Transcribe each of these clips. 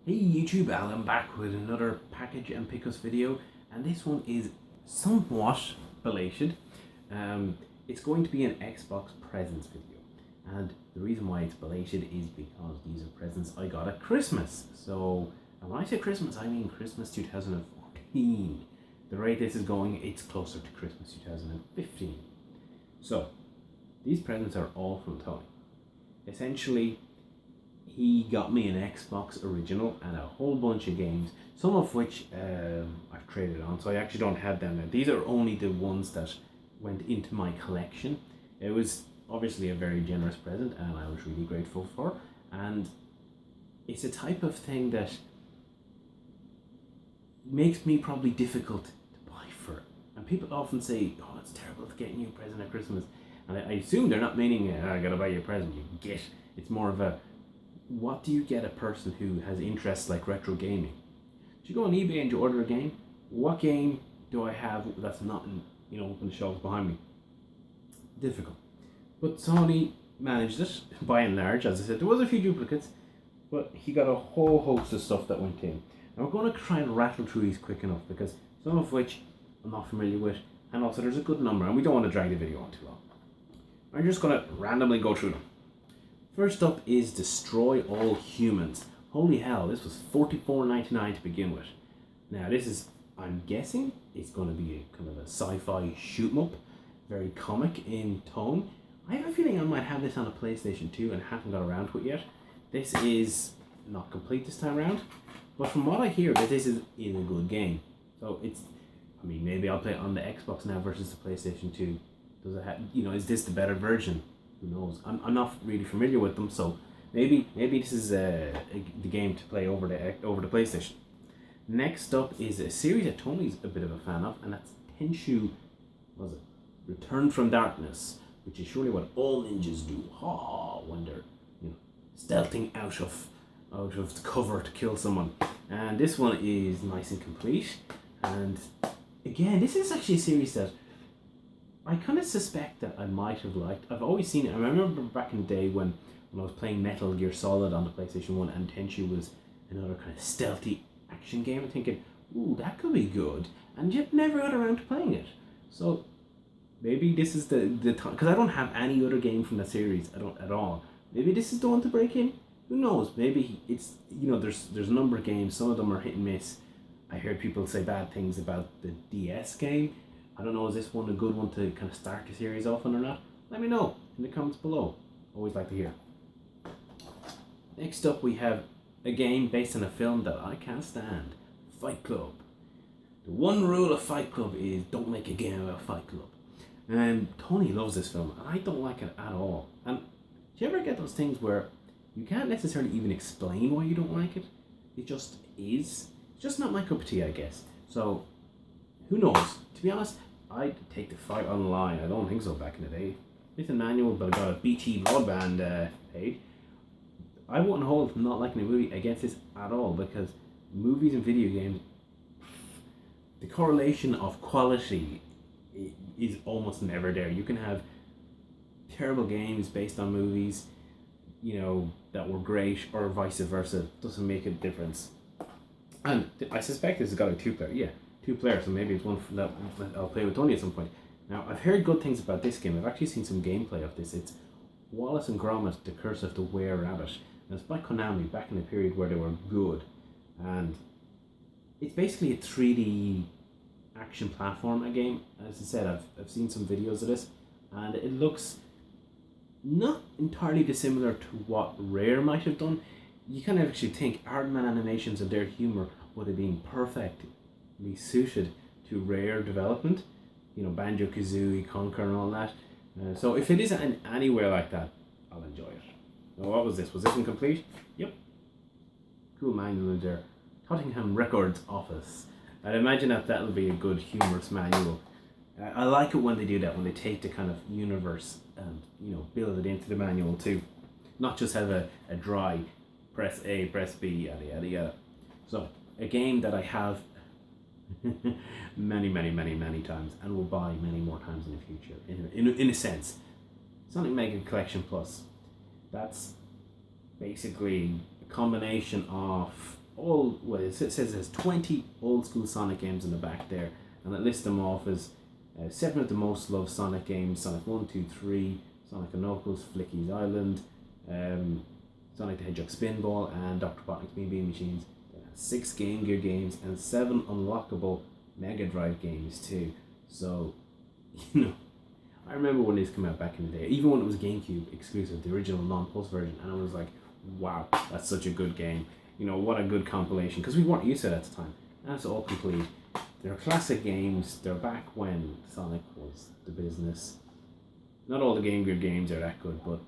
Hey YouTube, Alan back with another package and pickups video, and this one is somewhat belated. It's going to be an Xbox presents video, and the reason why it's belated is because these are presents I got at Christmas. So, and when I say Christmas, I mean Christmas 2014. The rate this is going, it's closer to Christmas 2015. So, these presents are all from Tony. Essentially, he got me an Xbox original and a whole bunch of games, some of which I've traded on, so I actually don't have them now. These are only the ones that went into my collection. It was obviously a very generous present and I was really grateful for, and it's a type of thing that makes me probably difficult to buy for it. And people often say, oh, it's terrible to get you a present at Christmas, and I assume they're not meaning, I gotta buy you a present, you get. It's more of a, what do you get a person who has interests like retro gaming? Do you go on eBay and you order a game? What game do I have that's not in, up on the shelves behind me? Difficult. But Sony managed it by and large. As I said, there was a few duplicates, but he got a whole host of stuff that went in. And we're going to try and rattle through these quick enough because some of which I'm not familiar with, and also there's a good number, and we don't want to drag the video on too long. I'm just going to randomly go through them. First up is Destroy All Humans. Holy hell, this was $44.99 to begin with. Now this is, I'm guessing, it's going to be a kind of a sci-fi shoot 'em up, very comic in tone. I have a feeling I might have this on a PlayStation 2 and haven't got around to it yet. This is not complete this time around, but from what I hear, that this is a good game. So it's, I mean, maybe I'll play it on the Xbox now versus the PlayStation 2. Does it have, is this the better version? Who knows? I'm not really familiar with them, so maybe this is the game to play over the PlayStation. Next up is a series that Tony's a bit of a fan of, and that's Tenchu, was it? Return from Darkness, which is surely what all ninjas do. When they're stealthing out of the cover to kill someone. And this one is nice and complete. And again, this is actually a series that I kind of suspect that I might have liked. I've always seen it. I remember back in the day when I was playing Metal Gear Solid on the PlayStation 1 and Tenchu was another kind of stealthy action game. I'm thinking, ooh, that could be good. And yet never got around to playing it. So maybe this is the time, because I don't have any other game from the series. I don't at all. Maybe this is the one to break in. Who knows? Maybe it's, there's a number of games. Some of them are hit and miss. I heard people say bad things about the DS game. I don't know, is this one a good one to kind of start the series off on or not? Let me know in the comments below. Always like to hear. Next up we have a game based on a film that I can't stand. Fight Club. The one rule of Fight Club is don't make a game about Fight Club. And Tony loves this film and I don't like it at all. And do you ever get those things where you can't necessarily even explain why you don't like it? It just is. It's just not my cup of tea, I guess. So, who knows? To be honest, I'd take the fight online. I don't think so back in the day. It's a manual, but I got a BT broadband paid. I wouldn't hold not liking a movie against this at all because movies and video games, the correlation of quality is almost never there. You can have terrible games based on movies, that were great, or vice versa. Doesn't make a difference. And I suspect this has got a 2-player. Yeah. 2 players, so maybe it's one that I'll play with Tony at some point. Now, I've heard good things about this game. I've actually seen some gameplay of this. It's Wallace and Gromit: The Curse of the Were-Rabbit. And it's by Konami back in the period where they were good. And it's basically a 3D action platformer game. As I said, I've seen some videos of this, and it looks not entirely dissimilar to what Rare might have done. You kind of actually think Aardman Animations and their humor would have been perfect suited to Rare development, Banjo-Kazooie, Conker and all that. So if it is anywhere like that, I'll enjoy it. Now, what was this? Was this incomplete? Yep. Cool manual in there. Tottenham Records Office. I'd imagine that'll be a good humorous manual. I like it when they do that, when they take the kind of universe and, build it into the manual too. Not just have a dry, press A, press B, yada yada yada. So, a game that I have many times and will buy many more times in the future, in a sense. Sonic Mega Collection Plus. That's basically a combination of it says there's 20 old school Sonic games in the back there, and it lists them off as 7 of the most loved Sonic games: Sonic 1, 2, 3, Sonic & Knuckles, Flicky's Island, Sonic the Hedgehog Spinball, and Dr. Robotnik's Bean Bean Machines. 6 Game Gear games and 7 unlockable Mega Drive games too. So, I remember when these came out back in the day, even when it was GameCube exclusive, the original non-Pulse version, and I was like, wow, that's such a good game. What a good compilation, because we weren't used to it at the time. And it's all complete. They're classic games. They're back when Sonic was the business. Not all the Game Gear games are that good, but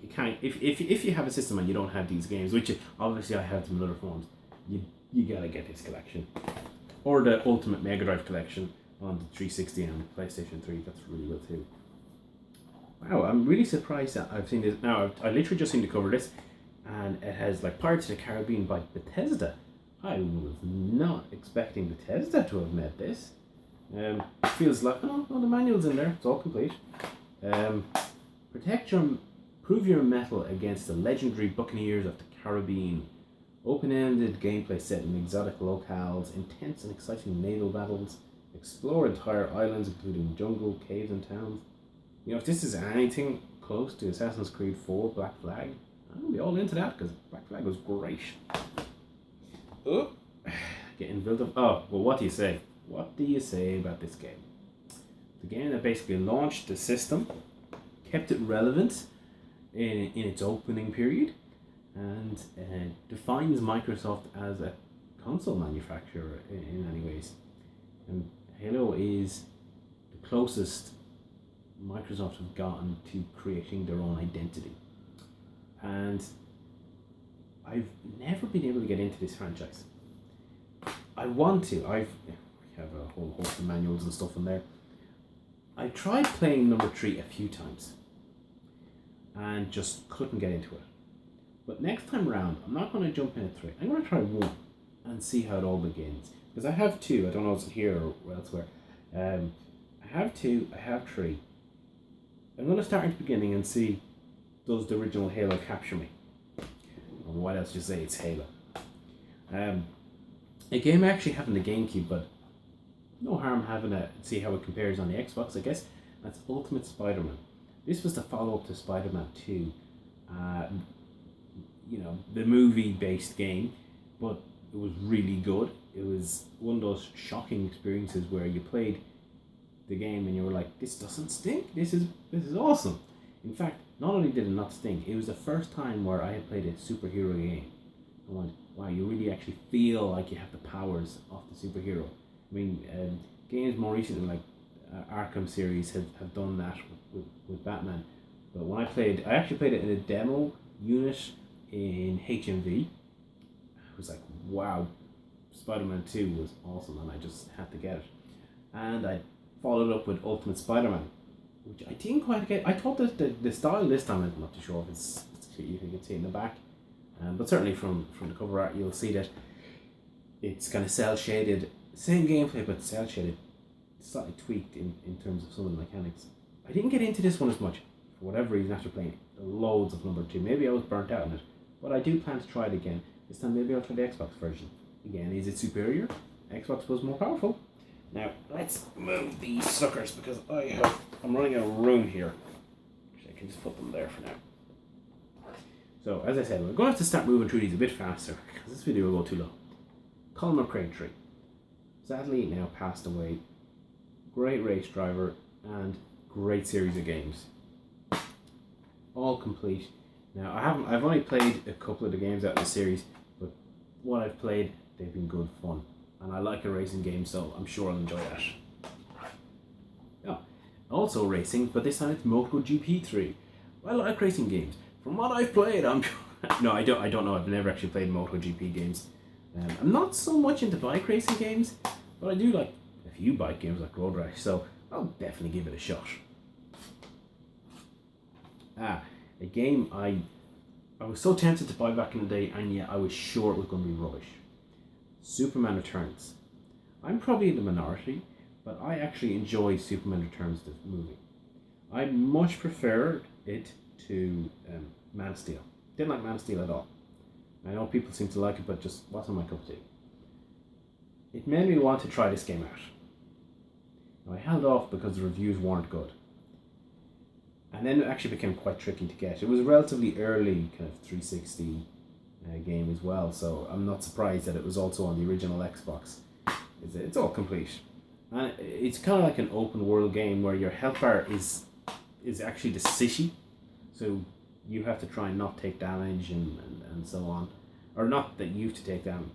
you can't, if you have a system and you don't have these games, which obviously I have them in other forms, you gotta get this collection. Or the Ultimate Mega Drive collection on the 360 and PlayStation 3, that's really good too. Wow, I'm really surprised that I've seen this. Now, I literally just seen to cover this, and it has like Pirates of the Caribbean by Bethesda. I was not expecting Bethesda to have made this. Feels like, the manual's in there, it's all complete. Prove your mettle against the legendary Buccaneers of the Caribbean. Open-ended gameplay set in exotic locales, intense and exciting naval battles, explore entire islands including jungle, caves and towns. If this is anything close to Assassin's Creed 4 Black Flag, I'm going to be all into that, because Black Flag was great. Oh, getting built up. Oh, well, what do you say? What do you say about this game? The game that basically launched the system, kept it relevant in its opening period, and defines Microsoft as a console manufacturer in many ways. And Halo is the closest Microsoft have gotten to creating their own identity. And I've never been able to get into this franchise. I want to. We have a whole host of manuals and stuff in there. I tried playing number 3 a few times and just couldn't get into it. But next time around, I'm not going to jump in at 3. I'm going to try 1 and see how it all begins. Because I have 2. I don't know if it's here or elsewhere. I have 2. I have 3. I'm going to start at the beginning and see, does the original Halo capture me? Or what else do you say? It's Halo. A game I actually have in the GameCube, but no harm having it, see how it compares on the Xbox, I guess. That's Ultimate Spider-Man. This was the follow-up to Spider-Man 2. The movie-based game, but it was really good. It was one of those shocking experiences where you played the game and you were like, this doesn't stink, this is awesome. In fact, not only did it not stink, it was the first time where I had played a superhero game. I went, wow, you really actually feel like you have the powers of the superhero. I mean, games more recently like Arkham series have done that with Batman. But when I actually played it in a demo unit in HMV. I was like, wow, Spider-Man 2 was awesome, and I just had to get it. And I followed up with Ultimate Spider-Man, which I didn't quite get. I thought that the style this time, I'm not too sure if it's you can see in the back, but certainly from the cover art you'll see that it's kind of cell shaded, same gameplay but cell shaded, slightly tweaked in terms of some of the mechanics. I didn't get into this one as much for whatever reason after playing loads of number 2. Maybe I was burnt out on it, but I do plan to try it again. This time maybe I'll try the Xbox version. Again, is it superior? Xbox was more powerful. Now, let's move these suckers because I'm running out of room here. Actually, I can just put them there for now. So, as I said, we're going to have to start moving through these a bit faster because this video will go too long. Colin McCrae, sadly now passed away. Great race driver and great series of games. All complete. Now, I've only played a couple of the games out of the series, but what I've played, they've been good fun. And I like a racing game, so I'm sure I'll enjoy that. Yeah. Also racing, but this time it's MotoGP 3. I like racing games. From what I've played, I don't know. I've never actually played MotoGP games. I'm not so much into bike racing games, but I do like a few bike games like Road Rash, so I'll definitely give it a shot. A game I was so tempted to buy back in the day, and yet I was sure it was going to be rubbish. Superman Returns. I'm probably in the minority, but I actually enjoyed Superman Returns, the movie. I much preferred it to Man of Steel. Didn't like Man of Steel at all. I know people seem to like it, but just wasn't my cup of tea. It made me want to try this game out. Now, I held off because the reviews weren't good. And then it actually became quite tricky to get. It was a relatively early kind of 360 game as well, so I'm not surprised that it was also on the original Xbox. It's all complete. And it's kind of like an open world game where your health bar is actually the city. So you have to try and not take damage and so on. Or not that you have to take damage,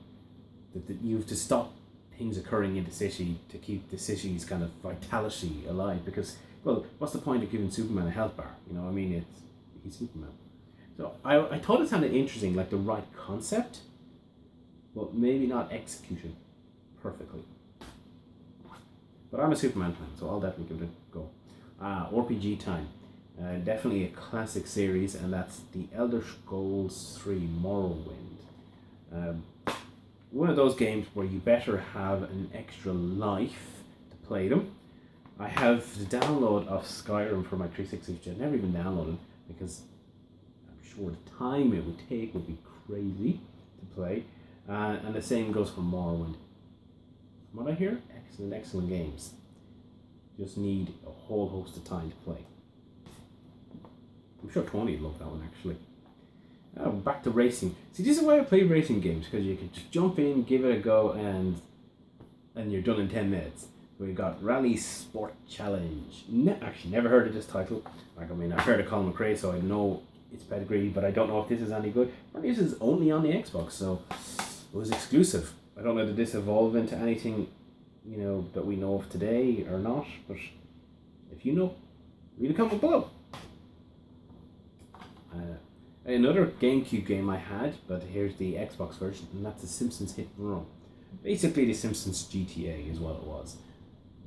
that you have to stop things occurring in the city to keep the city's kind of vitality alive. Because, well, what's the point of giving Superman a health bar? You know, I mean, he's Superman. So I thought it sounded interesting, like the right concept, but maybe not executed perfectly. But I'm a Superman fan, so I'll definitely give it a go. RPG time. Definitely a classic series, and that's the Elder Scrolls 3 Morrowind. One of those games where you better have an extra life to play them. I have the download of Skyrim for my 360, which I never even downloaded because I'm sure the time it would take would be crazy to play. And the same goes for Morrowind. From what I hear, excellent games. Just need a whole host of time to play. I'm sure Tony would love that one actually. Back to racing. See, this is why I play racing games, because you can just jump in, give it a go, and you're done in 10 minutes. We've got Rally Sport Challenge. Actually, never heard of this title. Like, I mean, I've heard of Colin McRae, so I know its pedigree, but I don't know if this is any good. Or this is only on the Xbox, so it was exclusive. I don't know, did this evolve into anything, you know, that we know of today or not, but if you know, leave a comment below. Another GameCube game I had, but here's the Xbox version, and that's the Simpsons Hit Room. Basically, the Simpsons GTA is what it was.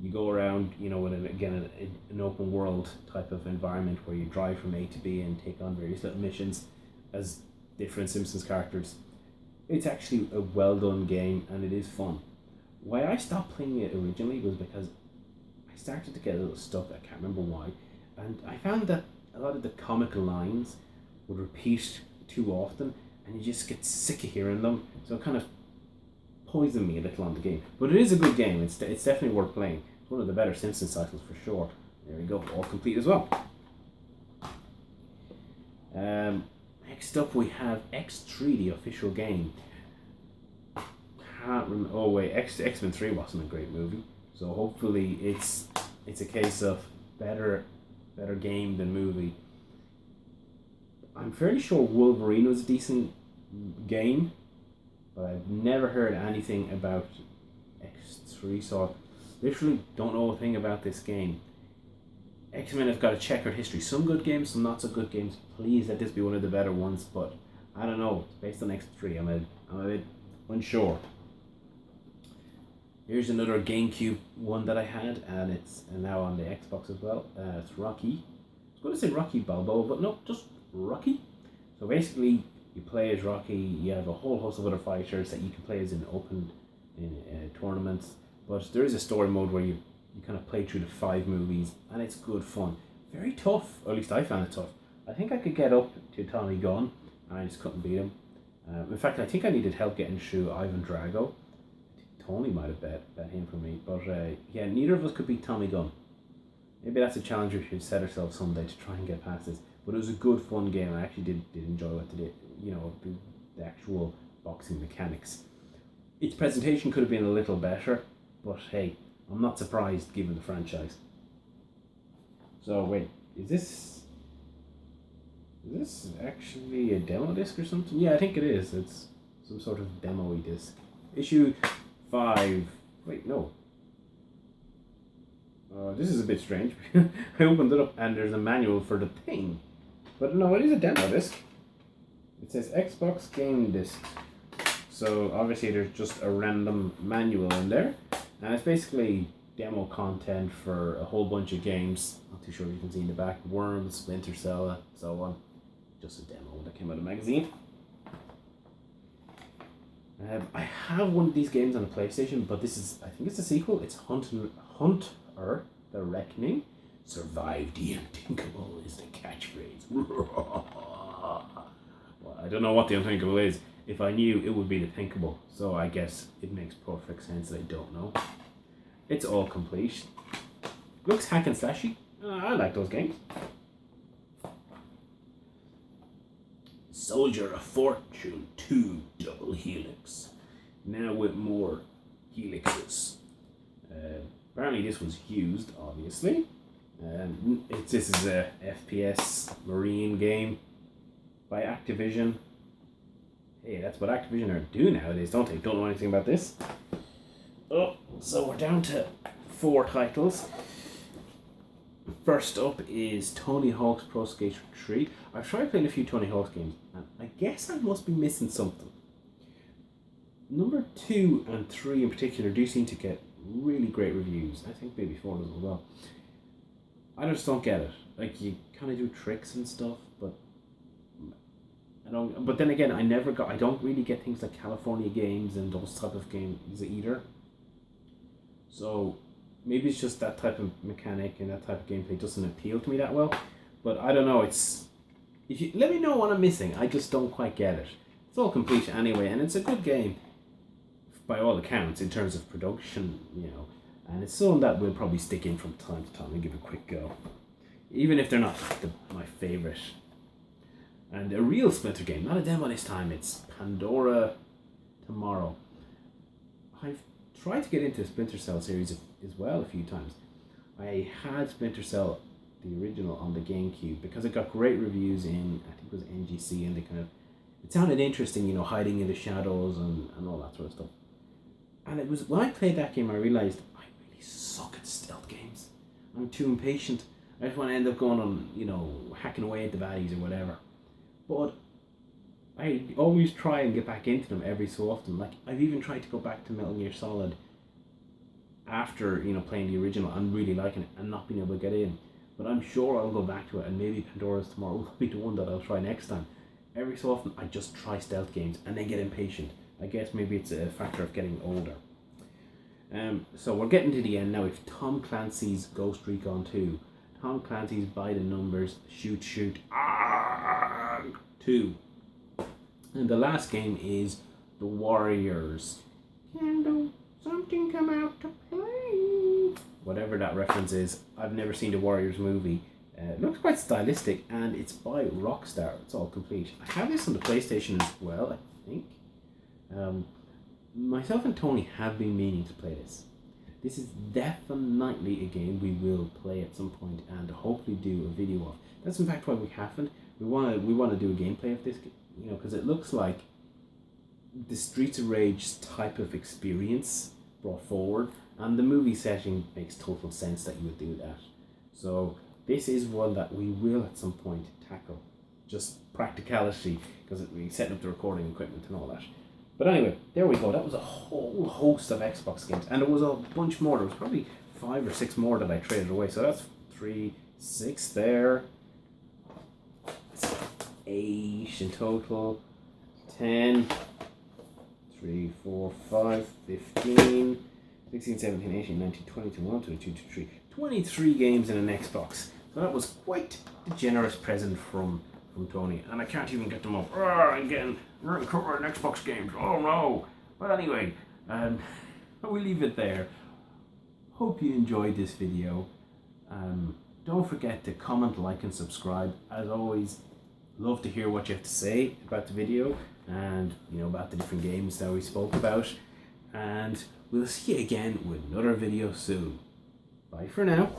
You go around, you know, with an open world type of environment where you drive from A to B and take on various little missions as different Simpsons characters. It's actually a well done game, and it is fun. Why I stopped playing it originally was because I started to get a little stuck. I can't remember why, and I found that a lot of the comic lines would repeat too often, and you just get sick of hearing them. So it kind of poisoned me a little on the game. But it is a good game. It's definitely worth playing. It's one of the better Simpsons titles for sure. There we go, all complete as well. Next up we have X3, the official game. Can't remember. Oh wait, X-Men 3 wasn't a great movie. So hopefully it's a case of better game than movie. I'm fairly sure Wolverine was a decent game, but I've never heard anything about X3, so I literally don't know a thing about this game. XMen have got a checkered history. Some good games, some not so good games. Please let this be one of the better ones, but I don't know. It's based on X3. I'm a bit unsure. Here's another GameCube one that I had, and it's now on the Xbox as well. It's Rocky. I was going to say Rocky Balboa, but no, just Rocky. So basically, you play as Rocky. You have a whole host of other fighters that you can play as in tournaments. But there is a story mode where you kind of play through the 5 movies, and it's good fun. Very tough, or at least I found it tough. I think I could get up to Tommy Gunn, and I just couldn't beat him. In fact, I think I needed help getting through Ivan Drago. Tony might have bet him for me, but yeah, neither of us could beat Tommy Gunn. Maybe that's a challenge we should set ourselves someday to try and get past this. But it was a good, fun game. I actually did enjoy what they did. You know, the actual boxing mechanics. Its presentation could have been a little better, but hey, I'm not surprised given the franchise. So wait, is this actually a demo disc or something? Yeah, I think it is. It's some sort of demo-y disc. Issue 5. Wait, no. This is a bit strange. I opened it up and there's a manual for the thing. But no, it is a demo disc. It says Xbox Game Disc. So obviously there's just a random manual in there. And it's basically demo content for a whole bunch of games. Not too sure if you can see in the back. Worms, Splinter Cell, so on. Just a demo that came out of the magazine. I have one of these games on the PlayStation, but this is, I think it's a sequel. It's Hunter, the Reckoning. Survive the unthinkable is the catchphrase. Well, I don't know what the unthinkable is. if I knew, it would be the thinkable. So I guess it makes perfect sense that I don't know. It's all complete. Looks hack and slashy. I like those games. Soldier of Fortune 2 Double Helix. Now with more helixes. Apparently this was used, obviously. This is a FPS Marine game by Activision. Hey, that's what Activision do nowadays, don't they? Don't know anything about this. Oh, so we're down to 4 titles. First up is Tony Hawk's Pro Skater 3. I've tried playing a few Tony Hawk's games, and I guess I must be missing something. Number 2 and 3 in particular do seem to get really great reviews. I think maybe 4 does as well. I just don't get it. Like, you kind of do tricks and stuff, but I don't. But then again, I don't really get things like California games and those type of games either. So maybe it's just that type of mechanic and that type of gameplay doesn't appeal to me that well. But I don't know. If you let me know what I'm missing, I just don't quite get it. It's all complete anyway, and it's a good game by all accounts in terms of production, and it's something that we'll probably stick in from time to time and give a quick go, even if they're not my favorite. And a real Splinter game, not a demo this time. It's Pandora Tomorrow. I've tried to get into the Splinter Cell series as well a few times. I had Splinter Cell, the original, on the GameCube because it got great reviews in, I think it was NGC, and it sounded interesting, hiding in the shadows and all that sort of stuff. And it was when I played that game I realised I really suck at stealth games. I'm too impatient. I just want to end up going on, hacking away at the baddies or whatever. But I always try and get back into them every so often. Like, I've even tried to go back to Metal Gear Solid after, playing the original and really liking it and not being able to get in. But I'm sure I'll go back to it, and maybe Pandora's Tomorrow will be the one that I'll try next time. Every so often I just try stealth games and then get impatient. I guess maybe it's a factor of getting older. So we're getting to the end now with Tom Clancy's Ghost Recon 2. Tom Clancy's By the Numbers, Shoot, 2. And the last game is The Warriors. Can something come out to play? Whatever that reference is. I've never seen the Warriors movie. It looks quite stylistic, and it's by Rockstar. It's all complete. I have this on the PlayStation as well, I think. Myself and Tony have been meaning to play this. This is definitely a game we will play at some point and hopefully do a video of. That's in fact why we haven't. We want to do a gameplay of this, because it looks like the Streets of Rage type of experience brought forward, and the movie setting makes total sense that you would do that. So this is one that we will at some point tackle. Just practicality, because we're setting up the recording equipment and all that. But anyway, there we go. That was a whole host of Xbox games, and there was a bunch more. There was probably 5 or 6 more that I traded away. So that's 3, 6 there. 8 in total. 10, 3, 4, 5, 15, 16, 17, 18, 19, 20, 21, 22, 23. 23 games in an Xbox. So that was quite a generous present from Tony, and I can't even get them up. I'm getting covered in Xbox games. Oh no! But anyway, we'll leave it there. Hope you enjoyed this video. Don't forget to comment, like, and subscribe. As always, love to hear what you have to say about the video and about the different games that we spoke about. And we'll see you again with another video soon. Bye for now.